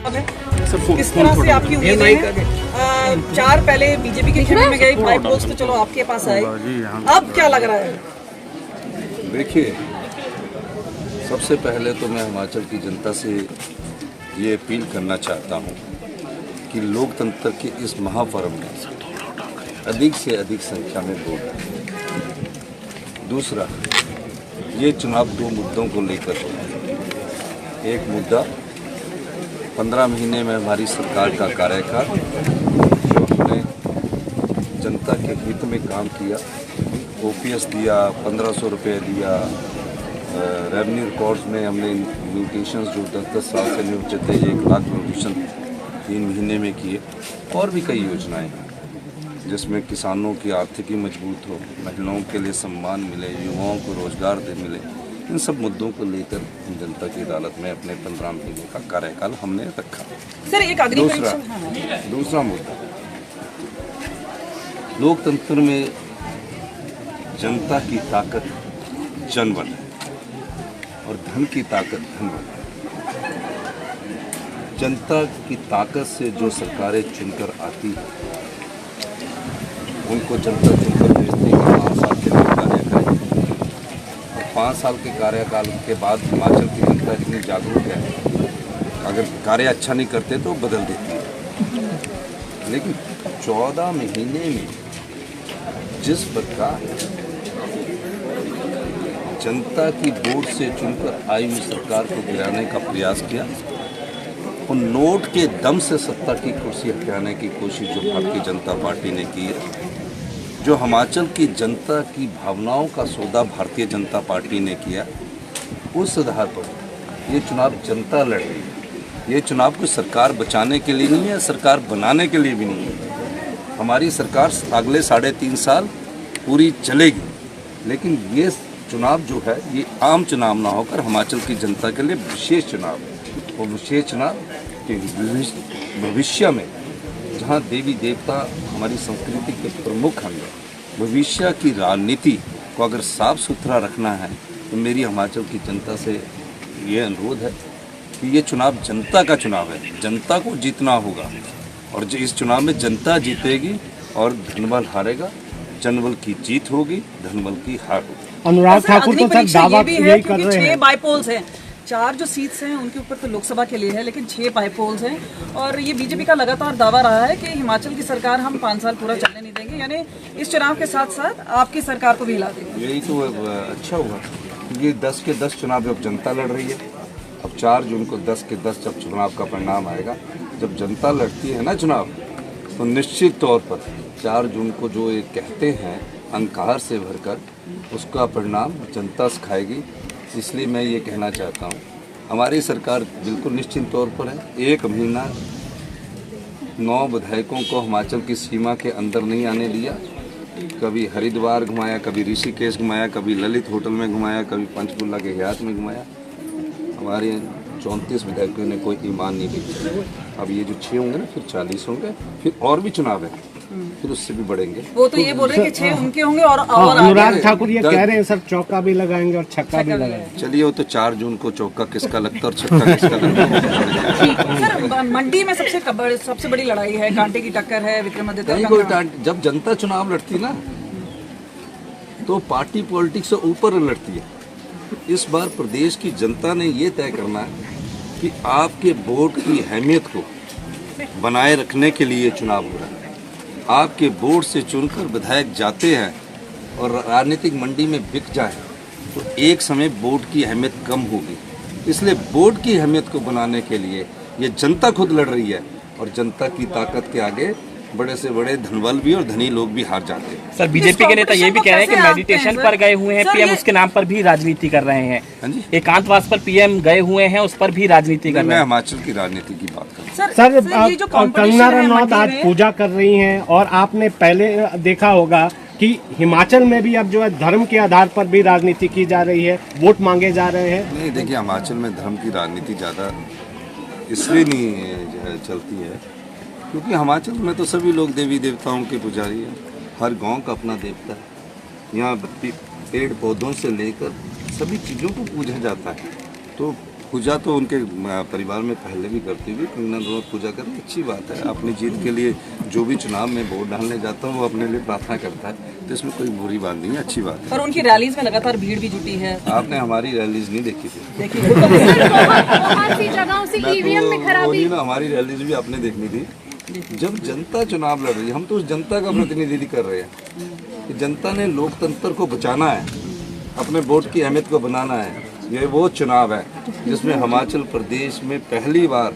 किस तरह से आपकी उम्मीदें हैं? 4 पहले बीजेपी के खेमे में गए, 5 वोट्स तो चलो आपके पास आए, अब क्या लग रहा है? देखिए, सबसे पहले तो मैं हिमाचल की जनता से ये अपील करना चाहता हूँ कि लोकतंत्र के इस महापर्व में अधिक से अधिक संख्या में वोट दें। दूसरा, ये चुनाव 2 मुद्दों को लेकर हो। एक मुद्दा 15 महीने में हमारी सरकार का कार्यकाल, जो हमने जनता के हित में काम किया, ओपीएस दिया, 1500 रुपये दिया, रेवेन्यू रिकॉर्ड्स में हमने म्यूटेशंस जो 10-10 साल से नहीं होते थे, 1 लाख म्यूटेशन 3 महीने में किए, और भी कई योजनाएं हैं जिसमें किसानों की आर्थिकी मजबूत हो, महिलाओं के लिए सम्मान मिले, युवाओं को रोजगार मिले। इन सब मुद्दों को लेकर जनता की अदालत में अपने 15 महीने का कार्यकाल हमने रखा। सर एक दूसरा मुद्दा, लोकतंत्र में जनता की ताकत जनबल है और धन की ताकत धनबल है। जनता की ताकत से जो सरकारें चुनकर आती है, उनको जनता चुनकर भेजती है 5 साल के लिए कार्य करें, और 5 साल के कार्यकाल के बाद हिमाचल की जनता इतनी जागरूक है, अगर कार्य अच्छा नहीं करते तो बदल देती है। लेकिन 14 महीने में जिस प्रकार जनता की वोट से चुनकर आई हुई सरकार को गिराने का प्रयास किया, उन नोट के दम से सत्ता की कुर्सी हथियाने की कोशिश जो भारतीय जनता पार्टी ने की है, जो हिमाचल की जनता की भावनाओं का सौदा भारतीय जनता पार्टी ने किया, उस आधार पर ये चुनाव जनता लड़ रही है। ये चुनाव कोई सरकार बचाने के लिए नहीं है, सरकार बनाने के लिए भी नहीं है। हमारी सरकार अगले 3.5 साल पूरी चलेगी, लेकिन ये चुनाव जो है ये आम चुनाव ना होकर हिमाचल की जनता के लिए विशेष चुनाव है। और विशेष चुनाव के भविष्य में जहाँ देवी देवता हमारी संस्कृति के प्रमुख अंग हैं, भविष्य की राजनीति को अगर साफ सुथरा रखना है तो मेरी हिमाचल की जनता से ये अनुरोध है कि ये चुनाव जनता का चुनाव है, जनता को जीतना होगा, और जो इस चुनाव में जनता जीतेगी और धनबल हारेगा, जनबल की जीत होगी, धनबल की हार होगी। अनुराग ठाकुर तो सर दावा यही कर रहे हैं, 6 बाईपोल्स हैं, 4 जो सीट्स हैं उनके ऊपर तो लोकसभा के लिए है, लेकिन 6 बाईपोल्स हैं, और ये बीजेपी का लगातार दावा रहा है कि हिमाचल की सरकार हम 5 साल पूरा चलने नहीं देंगे, यानी इस चुनाव के साथ साथ आपकी सरकार को भी हिला देंगे। यही तो अच्छा हुआ, ये 10 के 10 चुनाव जब जनता लड़ रही है, अब 4 जून को 10 के 10 जब चुनाव का परिणाम आएगा, जब जनता लड़ती है ना चुनाव, तो निश्चित तौर पर 4 जून को जो ये कहते हैं अहंकार से भरकर, उसका परिणाम जनता सिखाएगी। इसलिए मैं ये कहना चाहता हूँ, हमारी सरकार बिल्कुल निश्चित तौर पर है। 1 महीना 9 विधायकों को हिमाचल की सीमा के अंदर नहीं आने दिया, कभी हरिद्वार घुमाया, कभी ऋषिकेश घुमाया, कभी ललित होटल में घुमाया, कभी पंचकुला के हयात में घुमाया। हमारे 34 विधायकों ने कोई ईमान नहीं दिया। अब ये जो 6 होंगे ना, फिर 40 होंगे, फिर और भी चुनाव है, फिर उससे भी बढ़ेंगे। वो तो ये बोल रहे हैं कि 6 उनके होंगे और अनुराग ठाकुर ये कह रहे हैं सर चौका भी लगाएंगे और छक्का भी लगाएंगे। चलिए, वो तो 4 जून को चौका किसका लगता है और छक्का किसका लगता है। सर मंडी में सबसे बड़ी लड़ाई है, कांटे की टक्कर है, विक्रमादित्य। जब जनता चुनाव लड़ती ना तो पार्टी पॉलिटिक्स से ऊपर लड़ती है। इस बार प्रदेश की जनता ने ये तय करना है कि आपके वोट की अहमियत को बनाए रखने के लिए चुनाव हो रहा है। आपके वोट से चुनकर विधायक जाते हैं और राजनीतिक मंडी में बिक जाए तो एक समय वोट की अहमियत कम होगी। इसलिए वोट की अहमियत को बनाने के लिए ये जनता खुद लड़ रही है, और जनता की ताकत के आगे बड़े से बड़े धनबल भी और धनी लोग भी हार जाते हैं। सर बीजेपी के नेता ये भी कह रहे हैं कि मेडिटेशन पर गए हुए हैं पीएम, उसके नाम पर भी राजनीति कर रहे हैं। हाँ जी, एकांतवास पर पीएम गए हुए हैं, उस पर भी राजनीति कर रहे हैं। मैं हिमाचल की राजनीति की बात कर रहा हूँ। सर कंगना रनौत आज पूजा कर रही हैं, और आपने पहले देखा होगा कि हिमाचल में भी अब जो है धर्म के आधार पर भी राजनीति की जा रही है, वोट मांगे जा रहे हैं। नहीं, देखिए, हिमाचल में धर्म की राजनीति ज़्यादा इसलिए नहीं चलती है क्योंकि हिमाचल में तो सभी लोग देवी देवताओं के पुजारी हैं। हर गांव का अपना देवता है। यहाँ पेड़ पौधों से लेकर सभी चीज़ों को पूजा जाता है। तो पूजा तो उनके परिवार में पहले भी करती हुई, कंगना रनौत पूजा करना अच्छी बात है। अपनी जीत के लिए जो भी चुनाव में वोट डालने जाता हूँ वो अपने लिए प्रार्थना करता है, तो इसमें कोई बुरी बात नहीं है, अच्छी बात है। पर उनकी रैलीज में लगातार भीड़ भी जुटी है। आपने हमारी रैलीज नहीं देखी थी? देखिए बहुत सी जगहों से ईवीएम में खराबी। ना हमारी रैलीज भी आपने देखनी थी। जब जनता चुनाव लड़ रही है, हम तो उस जनता का प्रतिनिधित्व कर रहे हैं कि जनता ने लोकतंत्र को बचाना है, अपने वोट की अहमियत को बनाना है। ये वो चुनाव है जिसमें हिमाचल प्रदेश में पहली बार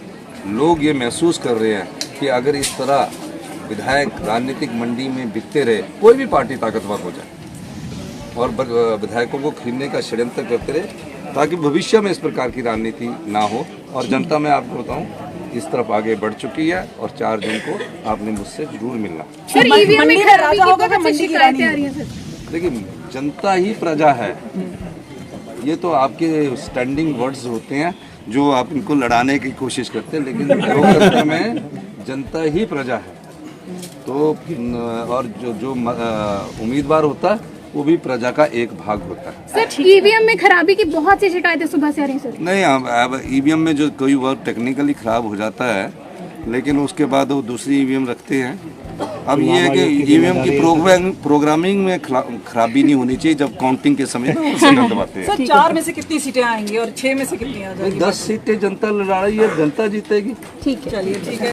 लोग ये महसूस कर रहे हैं कि अगर इस तरह विधायक राजनीतिक मंडी में बिकते रहे, कोई भी पार्टी ताकतवर हो जाए और विधायकों को खरीदने का षड्यंत्र करते रहे, ताकि भविष्य में इस प्रकार की राजनीति ना हो। और जनता में आपको बताऊं इस तरफ आगे बढ़ चुकी है और 4 जून को आपने मुझसे जरूर मिलना। सर ईवीएम में खराबी की बहुत सी शिकायतें आ रही हैं सर। देखिए जनता ही प्रजा है, ये तो आपके स्टैंडिंग वर्ड्स होते हैं जो आप इनको लड़ाने की कोशिश करते हैं, लेकिन लोकतंत्र में जनता ही प्रजा है। तो और जो उम्मीदवार होता है वो भी प्रजा का एक भाग होता है। सर ईवीएम में खराबी की बहुत सी शिकायतें सुबह से आ रही हैं सर। नहीं, अब ईवीएम में जो कोई वर्क टेक्निकली खराब हो जाता है, लेकिन उसके बाद वो दूसरी ईवीएम रखते हैं। अब ये है कि ईवीएम की प्रोग्रामिंग में खराबी नहीं होनी चाहिए जब काउंटिंग के समय में उसे दबाते हैं। सर 4 में से कितनी सीटें आएंगी और 6 में से कितनी आ जाएगी? 10 सीटें जनता लड़ा रही है, जनता जीतेगी। ठीक है, चलिए ठीक है।